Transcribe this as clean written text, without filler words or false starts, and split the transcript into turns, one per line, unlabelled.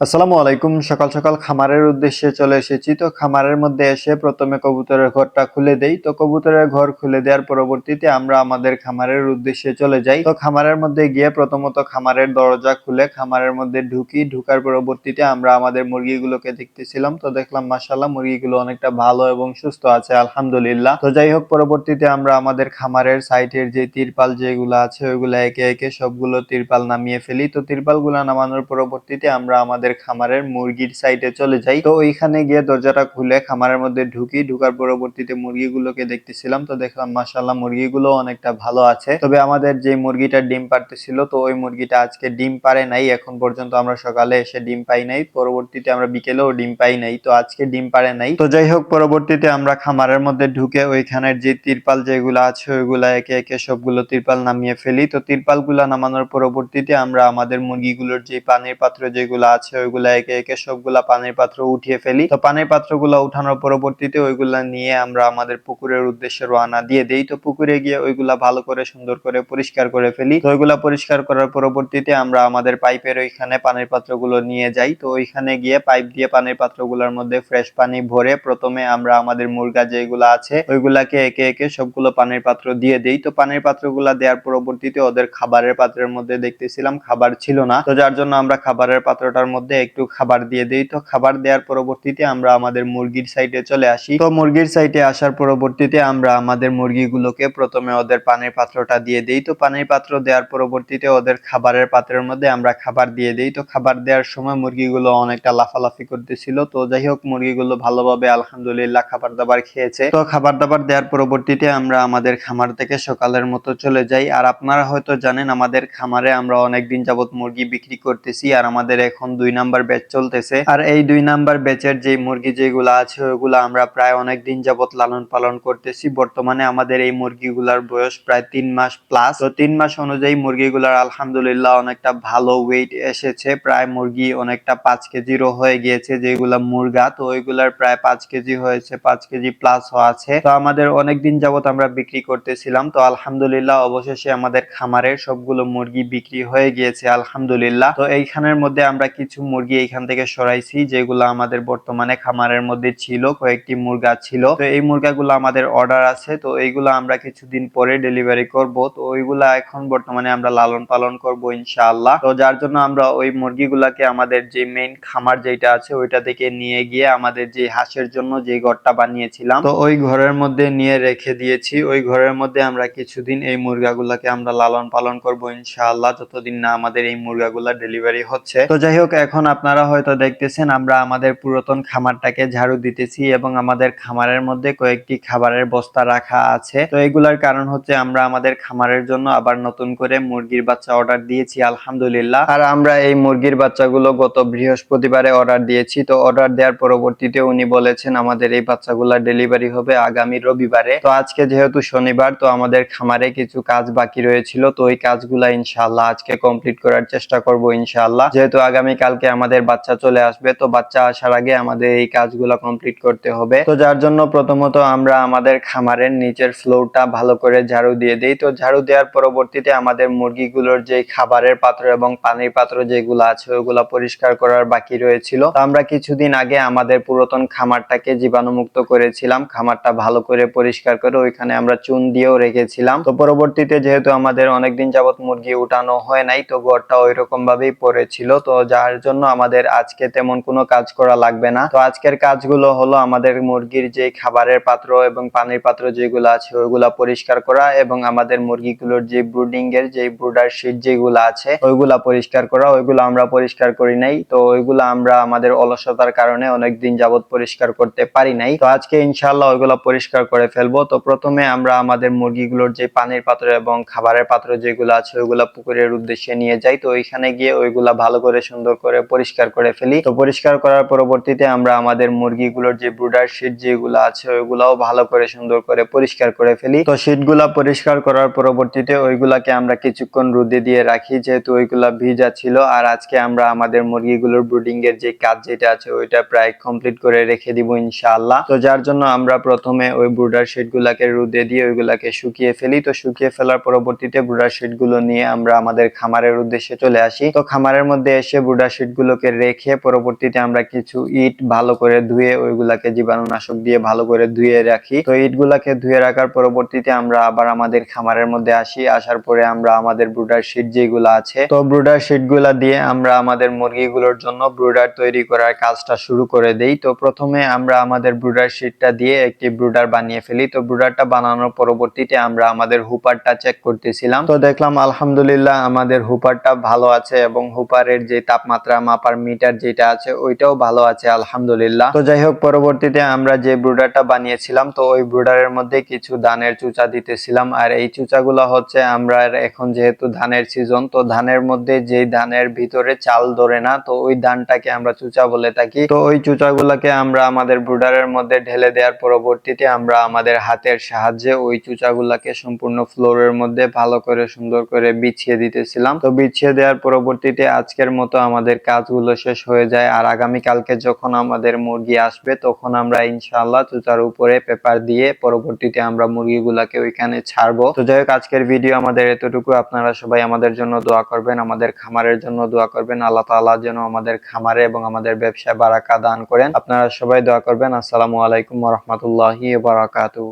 আসসালামু আলাইকুম। সকাল সকাল খামারের উদ্দেশ্যে চলে এসেছি। তো খামারের মধ্যে এসে প্রথমে কবুতরের ঘরটা খুলে দেই। তো কবুতরের ঘর খুলে দেওয়ার পরবর্তীতে আমরা আমাদের খামারের উদ্দেশ্যে চলে যাই। তো খামারের মধ্যে গিয়ে প্রথমত খামারের দরজা খুলে খামারের মধ্যে ঢুকি। ঢুকার পরবর্তীতে আমরা আমাদের মুরগিগুলোকে দেখতেছিলাম। তো দেখলাম মাশাআল্লাহ মুরগিগুলো অনেকটা ভালো এবং সুস্থ আছে আলহামদুলিল্লাহ। তো যাই হোক, পরবর্তীতে আমরা আমাদের খামারের সাইডের যে তিরপাল যেগুলো আছে ওইগুলা একে একে সবগুলো তিরপাল নামিয়ে ফেলি। তো তিরপালগুলা নামানোর পরবর্তীতে আমরা আমাদের খামারের মুরগির সাইডে চলে যাই। তো ওইখানে গিয়ে দরজাটা খুলে খামারের মধ্যে ঢুকি। ঢুকার পরবর্তীতে মুরগিগুলোকে দেখতেছিলাম। তো দেখলাম মাশাআল্লাহ মুরগিগুলো অনেকটা ভালো আছে। তবে আমাদের যে মুরগিটা ডিম পারতেছিল তো ওই মুরগিটা আজকে ডিম পারে নাই। এখন পর্যন্ত আমরা সকালে এসে ডিম পাই নাই, পরবর্তীতে আমরা বিকেলেও ডিম পাই নাই। তো আজকে ডিম পারে নাই। তো যাই হোক, পরবর্তীতে আমরা খামারের মধ্যে ঢুকে ওইখানের যে তিরপাল যেগুলো আছে ওইগুলা একে একে সবগুলো তিরপাল নামিয়ে ফেলি। তো তিরপালগুলা নামানোর পরবর্তীতে আমরা আমাদের মুরগিগুলোর যে পানির পাত্র যেগুলো আছে ওইগুলা একে একে সবগুলা পানির পাত্র উঠিয়ে ফেলি। তো পানির পাত্রগুলা উঠানোর পরবর্তীতে ওইগুলা নিয়ে আমরা আমাদের পুকুরের উদ্দেশ্যে রওনা দিয়ে দেই। তো পুকুরে গিয়ে ওইগুলা ভালো করে সুন্দর করে পরিষ্কার করে ফেলি। তো ওইগুলা পরিষ্কার করার পরবর্তীতে আমরা আমাদের পাইপের ওইখানে পানির পাত্রগুলো নিয়ে যাই। তো ওইখানে গিয়ে পাইপ দিয়ে পানির পাত্রগুলোর মধ্যে ফ্রেশ পানি ভরে প্রথমে আমরা আমাদের মুরগা যেগুলো আছে ওইগুলাকে একে একে সবগুলো পানির পাত্র দিয়ে দেই। তো পানির পাত্রগুলা দেওয়ার পরবর্তীতে ওদের খাবারের পাত্রের মধ্যে দেখতেছিলাম খাবার ছিল না। তো যার জন্য আমরা খাবারের পাত্রটার মধ্যে একটু খাবার দিয়ে দেই। তো খাবার দেওয়ার পরবর্তীতে আমরা আমাদের মুরগির সাইডে চলে আসি। তো মুরগির সাইডে আসার পরবর্তীতে আমরা আমাদের মুরগিগুলোকে প্রথমে ওদের পানির পাত্রটা দিয়ে দেই। তো পানির পাত্র দেওয়ার পরবর্তীতে ওদের খাবারের পাত্রের মধ্যে আমরা খাবার দিয়ে দেই। তো খাবার দেওয়ার সময় মুরগিগুলো অনেকটা লাফালাফি করতেছিল। তো যাই হোক, মুরগিগুলো ভালোভাবে আলহামদুলিল্লাহ খাবার দাবার খেয়েছে। তো খাবার দাবার দেওয়ার পরবর্তীতে আমরা আমাদের খামার থেকে সকালের মতো চলে যাই। আর আপনারা হয়তো জানেন আমাদের খামারে আমরা অনেকদিন যাবত মুরগি বিক্রি করতেছি, আর আমাদের এখন 2 নাম্বার ব্যাচ চলতেছে। আর এই 2 নাম্বার ব্যাচের যে মুরগি যেগুলো আছে ওগুলো আমরা প্রায় অনেক দিন যাবত লালন পালন করতেছি। বর্তমানে আমাদের এই মুরগিগুলার বয়স প্রায় 3 মাস প্লাস। তো 3 মাস অনুযায়ী মুরগিগুলার আলহামদুলিল্লাহ অনেকটা ভালো ওয়েট এসেছে। প্রায় মুরগি অনেকটা 5 কেজিরও হয়ে গিয়েছে। যেগুলা মুরগা তো ওইগুলার প্রায় 5 কেজি হয়েছে, 5 কেজি প্লাস আছে। তো আমাদের অনেক দিন যাবত আমরা বিক্রি করতেছিলাম। তো আলহামদুলিল্লাহ অবশেষে আমাদের খামারের সবগুলো মুরগি বিক্রি হয়ে গিয়েছে আলহামদুলিল্লাহ। তো এইখানের মধ্যে আমরা কিছু মুরগি এইখান থেকে সরাইছি যেগুলো আমাদের বর্তমানে খামারের মধ্যে ছিল। কয়েকটি মুরগা ছিল। তো এই মুরগাগুলো আমাদের অর্ডার আছে। তো এইগুলো আমরা কিছুদিন পরে ডেলিভারি করব। তো ওইগুলা এখন বর্তমানে আমরা লালন পালন করব ইনশাআল্লাহ। তো যার জন্য আমরা ওই মুরগিগুলাকে আমাদের যে মেইন খামার যেটা আছে ওইটা থেকে নিয়ে গিয়ে আমাদের যে হাঁসের জন্য যে ঘরটা বানিয়েছিলাম তো ওই ঘরের মধ্যে নিয়ে রেখে দিয়েছি। ওই ঘরের মধ্যে আমরা কিছুদিন এই মুরগাগুলাকে আমরা লালন পালন করব ইনশাআল্লাহ, যতদিন না আমাদের এই মুরগাগুলা ডেলিভারি হচ্ছে। তো যাই হোক, এখন আপনারা হয়তো দেখতেছেন আমরা আমাদের পুরাতন খামারটাকে ঝাড়ু দিতেছি এবং আমাদের খামারের মধ্যে কয়েকটি খাবারের বস্তা রাখা আছে। তো এগুলার কারণ হচ্ছে আমরা আমাদের খামারের জন্য আবার নতুন করে মুরগির বাচ্চা অর্ডার দিয়েছি আলহামদুলিল্লাহ। আর আমরা এই মুরগির বাচ্চাগুলো গত বৃহস্পতিবারে অর্ডার দিয়েছি। তো অর্ডার দেওয়ার পরবর্তীতে উনি বলেছেন আমাদের এই বাচ্চাগুলা ডেলিভারি হবে আগামী রবিবারে। তো আজকে যেহেতু শনিবার তো আমাদের খামারে কিছু কাজ বাকি রয়েছিল। তো ওই কাজগুলা ইনশাআল্লাহ আজকে কমপ্লিট করার চেষ্টা করব ইনশাআল্লাহ। যেহেতু আগামী কালকে আমাদের বাচ্চা চলে আসবে, তো বাচ্চা আসার আগে আমাদের এই কাজগুলা কমপ্লিট করতে হবে। তো যার জন্য প্রথমত আমরা আমাদের খামারের নিচের ফ্লোরটা ভালো করে ঝাড়ু দিয়ে দেই। তো ঝাড়ু দেওয়ার পরবর্তীতে আমাদের মুরগিগুলোর যে খাবারের পাত্র এবং পানির পাত্র যেগুলো আছে ওগুলা পরিষ্কার করার বাকি রয়েছিল। তো আমরা কিছুদিন আগে আমাদের পুরাতন খামারটাকে জীবাণুমুক্ত করেছিলাম। খামারটা ভালো করে পরিষ্কার করে ওইখানে আমরা চুন দিয়েও রেখেছিলাম। তো পরবর্তীতে যেহেতু আমাদের অনেকদিন যাবত মুরগি উঠানো হয় নাই তো ঘরটা ওইরকম ভাবেই পড়েছিল। তো যার জন্য আমাদের আজকে তেমন কোনো কাজ করা লাগবে না। তো আজকের কাজগুলো হলো আমাদের মুরগির যে খাবারের পাত্র এবং পানির পাত্র যেগুলো আছে ওইগুলা পরিষ্কার করা এবং আমাদের মুরগিগুলোর যে ব্রুডিং এর যে ব্রুডার শিট যেগুলো আছে ওইগুলা পরিষ্কার করা। ওইগুলো আমরা পরিষ্কার করি নাই। তো ওইগুলো আমরা আমাদের অলসতার কারণে অনেকদিন যাবত পরিষ্কার করতে পারি নাই। তো আজকে ইনশাআল্লাহ ওইগুলো পরিষ্কার করে ফেলবো। তো প্রথমে আমরা আমাদের মুরগিগুলোর যে পানির পাত্র এবং খাবারের পাত্র যেগুলো আছে ওইগুলা পুকুরের উদ্দেশ্যে নিয়ে যাই। তো ওইখানে গিয়ে ওইগুলা ভালো করে সুন্দর করে পরিষ্কার করে ফেলি। তো পরিষ্কার করার পরবর্তীতে আমরা আমাদের মুরগিগুলোর যে ব্রুডার শিট যেগুলো আছে ওইগুলাও ভালো করে সুন্দর করে পরিষ্কার করে ফেলি। তো শিটগুলা পরিষ্কার করার পরবর্তীতে ওইগুলাকে আমরা কিছুক্ষণ রোদে দিয়ে রাখি, যেহেতু ওইগুলা ভিজা ছিল। আর আজকে আমরা আমাদের মুরগিগুলোর ব্রুডিং এর যে কাজ যেটা আছে ওইটা প্রায় কমপ্লিট করে রেখে দিব ইনশাআল্লাহ। তো যার জন্য আমরা প্রথমে ওই ব্রুডার শিট গুলাকে রোদে দিয়ে ওইগুলাকে শুকিয়ে ফেলি। তো শুকিয়ে ফেলার পরবর্তীতে ব্রুডার শিট গুলো নিয়ে আমরা আমাদের খামারের উদ্দেশ্যে চলে আসি। তো খামারের মধ্যে এসে ব্রুডার শিট শীট গুলোকে রেখে পরবর্তীতে আমরা কিছু ইট ভালো করে ধুয়ে ওইগুলাকে জীবাণুনাশক দিয়ে ভালো করে ধুয়ে রাখি। তো ইট গুলাকে ধুয়ে রাখার পরবর্তীতে আমরা আবার আমাদের খামারের মধ্যে আসি। আসার পরে আমরা আমাদের ব্রুডার শীট যেগুলো আছে, তো ব্রুডার শীট গুলা দিয়ে আমরা আমাদের মুরগিগুলোর জন্য ব্রুডার তৈরি করার কাজটা শুরু করে দেই। তো প্রথমে আমরা আমাদের ব্রুডার শীটটা দিয়ে একটি ব্রুডার বানিয়ে ফেলি। তো ব্রুডারটা বানানোর পরবর্তীতে আমরা আমাদের হুপারটা চেক করতেছিলাম। তো দেখলাম আলহামদুলিল্লাহ আমাদের হুপারটা ভালো আছে এবং হুপারের যে তাপমাত্রা মাপার মিটার যেটা আছে ওইটাও ভালো আছে আলহামদুলিল্লাহ। তো যাই হোক, পরবর্তীতে আমরা যে ব্রুডারটা বানিয়েছিলাম তো ওই ব্রুডারের মধ্যে কিছু ধানের চুচা দিতেছিলাম। আর এই চুচাগুলো হচ্ছে আমরা এখন যেহেতু ধানের সিজন, তো ধানের মধ্যে যে ধানের ভিতরে চাল ধরে না, তো ওই ধানটাকে আমরা চুচা বলে থাকি। তো ওই চুচাগুলোকে আমরা আমাদের ব্রুডারের মধ্যে ঢেলে দেওয়ার পরবর্তীতে আমরা আমাদের হাতের সাহায্যে ওই চুচাগুলাকে সম্পূর্ণ ফ্লোরের মধ্যে ভালো করে সুন্দর করে বিছিয়ে দিতেছিলাম। তো বিছিয়ে দেওয়ার পরবর্তীতে আজকের মতো আমাদের কাজগুলো শেষ হয়ে যায়। আর আগামী কালকে যখন আমাদের মুরগি আসবে তখন আমরা ইনশাআল্লাহ চুচার উপরে পেপার দিয়ে পরবর্তীতে আমরা মুরগিগুলাকে ওইখানে ছাড়বো। তো যাই হোক, আজকের ভিডিও আমাদের এতটুকু। আপনারা সবাই আমাদের জন্য দোয়া করবেন, আমাদের খামারের জন্য দোয়া করবেন। আল্লাহ তাআলা যেন আমাদের খামারে এবং আমাদের ব্যবসায় বারাকা দান করেন। আপনারা সবাই দোয়া করবেন। আসসালামু আলাইকুম ওয়া রাহমাতুল্লাহি ওয়া বারাকাতুহু।